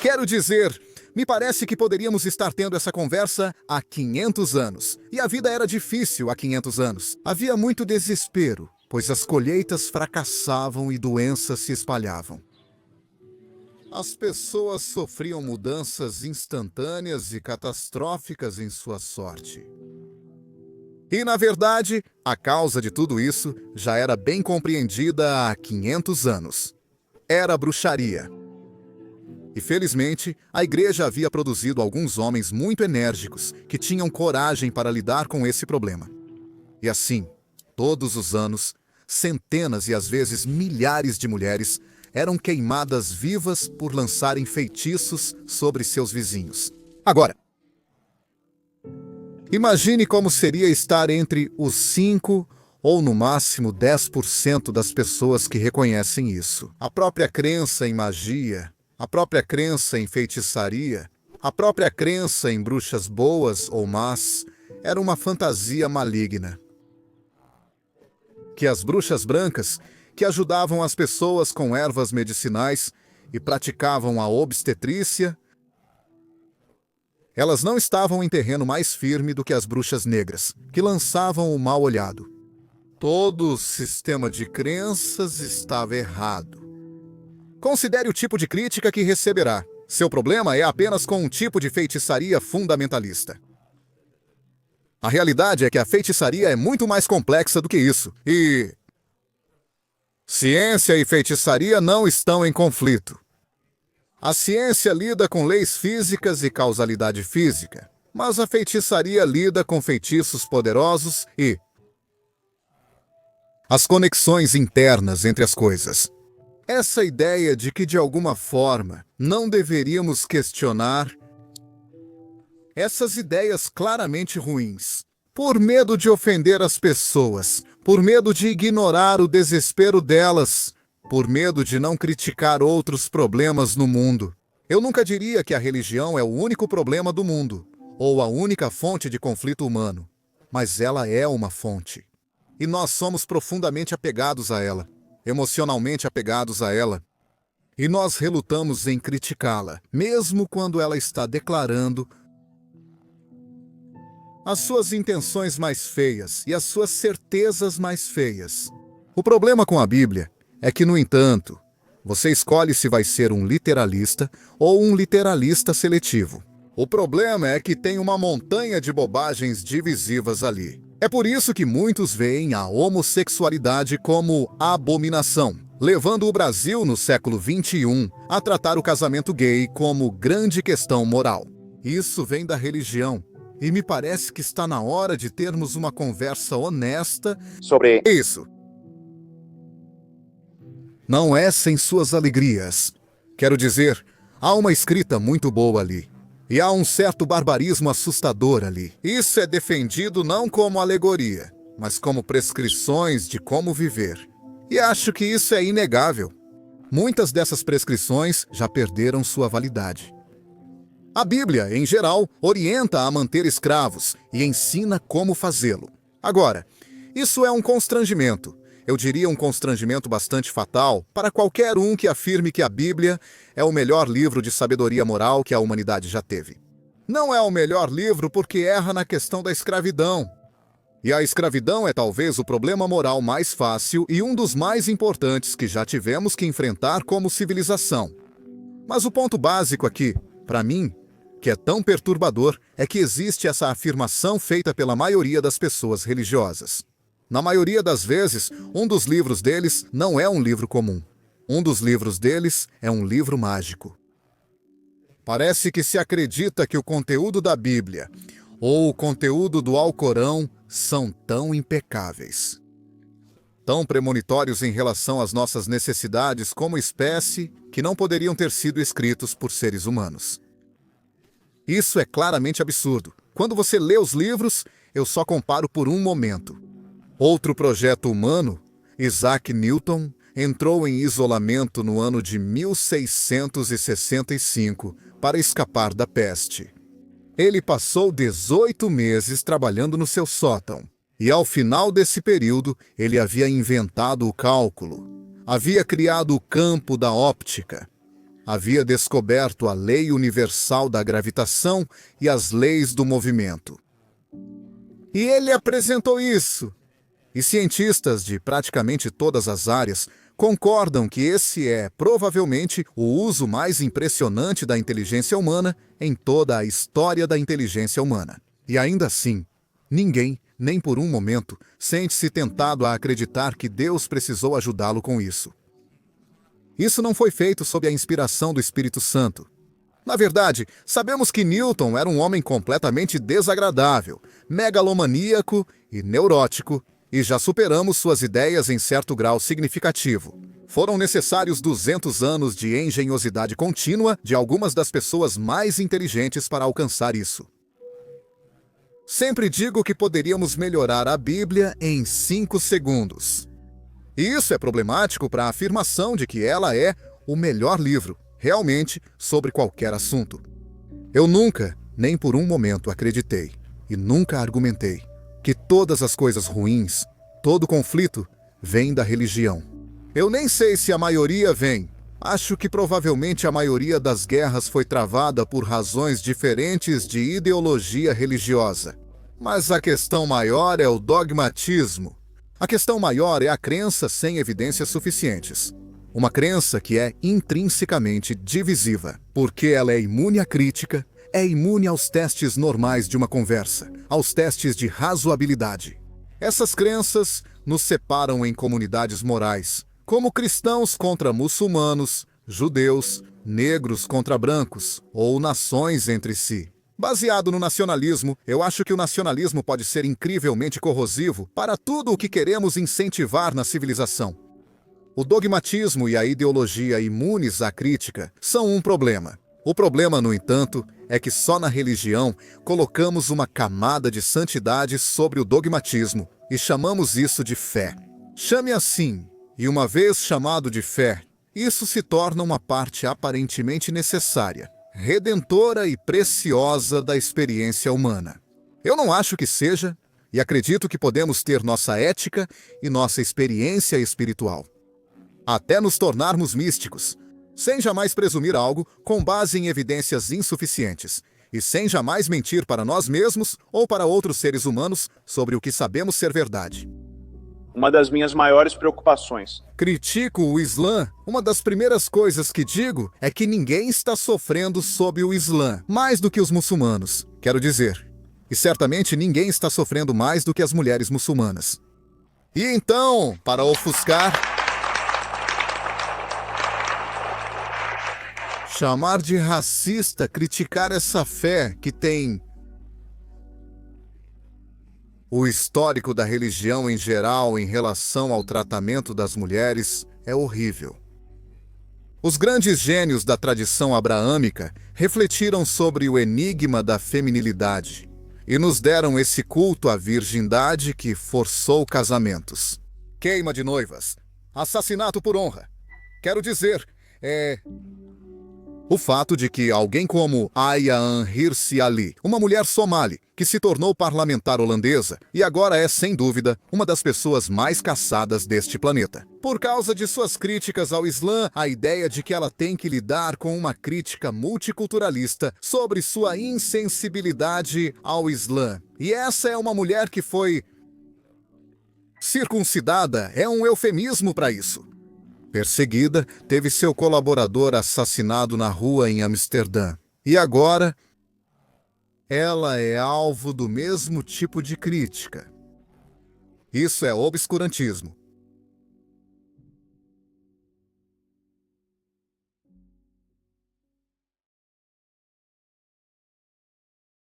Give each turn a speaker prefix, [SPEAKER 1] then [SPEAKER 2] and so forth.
[SPEAKER 1] Quero dizer, me parece que poderíamos estar tendo essa conversa há 500 anos. E a vida era difícil há 500 anos. Havia muito desespero, pois as colheitas fracassavam e doenças se espalhavam. As pessoas sofriam mudanças instantâneas e catastróficas em sua sorte. E, na verdade, a causa de tudo isso já era bem compreendida há 500 anos. Era a bruxaria. E, felizmente, a igreja havia produzido alguns homens muito enérgicos que tinham coragem para lidar com esse problema. E assim, todos os anos, centenas e às vezes milhares de mulheres eram queimadas vivas por lançarem feitiços sobre seus vizinhos. Agora, imagine como seria estar entre os 5 ou no máximo 10% das pessoas que reconhecem isso. A própria crença em magia, a própria crença em feitiçaria, a própria crença em bruxas boas ou más era uma fantasia maligna. Que as bruxas brancas, que ajudavam as pessoas com ervas medicinais e praticavam a obstetrícia, elas não estavam em terreno mais firme do que as bruxas negras, que lançavam o mal olhado. Todo o sistema de crenças estava errado. Considere o tipo de crítica que receberá. Seu problema é apenas com um tipo de feitiçaria fundamentalista. A realidade é que a feitiçaria é muito mais complexa do que isso. E ciência e feitiçaria não estão em conflito. A ciência lida com leis físicas e causalidade física, mas a feitiçaria lida com feitiços poderosos e as conexões internas entre as coisas. Essa ideia de que, de alguma forma, não deveríamos questionar essas ideias claramente ruins, por medo de ofender as pessoas, por medo de ignorar o desespero delas, por medo de não criticar outros problemas no mundo. Eu nunca diria que a religião é o único problema do mundo, ou a única fonte de conflito humano, mas ela é uma fonte. E nós somos profundamente apegados a ela, emocionalmente apegados a ela. E nós relutamos em criticá-la, mesmo quando ela está declarando as suas intenções mais feias e as suas certezas mais feias. O problema com a Bíblia é que, no entanto, você escolhe se vai ser um literalista ou um literalista seletivo. O problema é que tem uma montanha de bobagens divisivas ali. É por isso que muitos veem a homossexualidade como abominação, levando o Brasil no século XXI a tratar o casamento gay como grande questão moral. Isso vem da religião, e me parece que está na hora de termos uma conversa honesta sobre isso. Não é sem suas alegrias. Quero dizer, há uma escrita muito boa ali. E há um certo barbarismo assustador ali. Isso é defendido não como alegoria, mas como prescrições de como viver. E acho que isso é inegável. Muitas dessas prescrições já perderam sua validade. A Bíblia, em geral, orienta a manter escravos e ensina como fazê-lo. Agora, isso é um constrangimento. Eu diria um constrangimento bastante fatal para qualquer um que afirme que a Bíblia é o melhor livro de sabedoria moral que a humanidade já teve. Não é o melhor livro porque erra na questão da escravidão. E a escravidão é talvez o problema moral mais fácil e um dos mais importantes que já tivemos que enfrentar como civilização. Mas o ponto básico aqui, para mim, que é tão perturbador, é que existe essa afirmação feita pela maioria das pessoas religiosas. Na maioria das vezes, um dos livros deles não é um livro comum. Um dos livros deles é um livro mágico. Parece que se acredita que o conteúdo da Bíblia ou o conteúdo do Alcorão são tão impecáveis, tão premonitórios em relação às nossas necessidades como espécie, que não poderiam ter sido escritos por seres humanos. Isso é claramente absurdo. Quando você lê os livros, eu só comparo por um momento. Outro projeto humano, Isaac Newton, entrou em isolamento no ano de 1665 para escapar da peste. Ele passou 18 meses trabalhando no seu sótão, e ao final desse período ele havia inventado o cálculo, havia criado o campo da óptica, havia descoberto a lei universal da gravitação e as leis do movimento. E ele apresentou isso. E cientistas de praticamente todas as áreas concordam que esse é, provavelmente, o uso mais impressionante da inteligência humana em toda a história da inteligência humana. E ainda assim, ninguém, nem por um momento, sente-se tentado a acreditar que Deus precisou ajudá-lo com isso. Isso não foi feito sob a inspiração do Espírito Santo. Na verdade, sabemos que Newton era um homem completamente desagradável, megalomaníaco e neurótico, e já superamos suas ideias em certo grau significativo. Foram necessários 200 anos de engenhosidade contínua de algumas das pessoas mais inteligentes para alcançar isso. Sempre digo que poderíamos melhorar a Bíblia em 5 segundos. E isso é problemático para a afirmação de que ela é o melhor livro, realmente, sobre qualquer assunto. Eu nunca, nem por um momento, acreditei, e nunca argumentei, que todas as coisas ruins, todo conflito, vem da religião. Eu nem sei se a maioria vem. Acho que provavelmente a maioria das guerras foi travada por razões diferentes de ideologia religiosa. Mas a questão maior é o dogmatismo. A questão maior é a crença sem evidências suficientes. Uma crença que é intrinsecamente divisiva, porque ela é imune à crítica, é imune aos testes normais de uma conversa, aos testes de razoabilidade. Essas crenças nos separam em comunidades morais, como cristãos contra muçulmanos, judeus, negros contra brancos, ou nações entre si. Baseado no nacionalismo, eu acho que o nacionalismo pode ser incrivelmente corrosivo para tudo o que queremos incentivar na civilização. O dogmatismo e a ideologia imunes à crítica são um problema. O problema, no entanto, é que só na religião colocamos uma camada de santidade sobre o dogmatismo e chamamos isso de fé. Chame assim, e uma vez chamado de fé, isso se torna uma parte aparentemente necessária, redentora e preciosa da experiência humana. Eu não acho que seja, e acredito que podemos ter nossa ética e nossa experiência espiritual, até nos tornarmos místicos, sem jamais presumir algo com base em evidências insuficientes, e sem jamais mentir para nós mesmos ou para outros seres humanos sobre o que sabemos ser verdade.
[SPEAKER 2] Uma das minhas maiores preocupações.
[SPEAKER 1] Critico o Islã. Uma das primeiras coisas que digo é que ninguém está sofrendo sob o Islã, mais do que os muçulmanos, quero dizer. E certamente ninguém está sofrendo mais do que as mulheres muçulmanas. E então, para ofuscar, chamar de racista, criticar essa fé que tem o histórico da religião em geral em relação ao tratamento das mulheres é horrível. Os grandes gênios da tradição abraâmica refletiram sobre o enigma da feminilidade e nos deram esse culto à virgindade que forçou casamentos. Queima de noivas, assassinato por honra. Quero dizer, o fato de que alguém como Ayaan Hirsi Ali, uma mulher somali, que se tornou parlamentar holandesa e agora é, sem dúvida, uma das pessoas mais caçadas deste planeta. Por causa de suas críticas ao Islã, a ideia de que ela tem que lidar com uma crítica multiculturalista sobre sua insensibilidade ao Islã. E essa é uma mulher que foi circuncidada, é um eufemismo para isso. Perseguida, teve seu colaborador assassinado na rua em Amsterdã. E agora, ela é alvo do mesmo tipo de crítica. Isso é obscurantismo.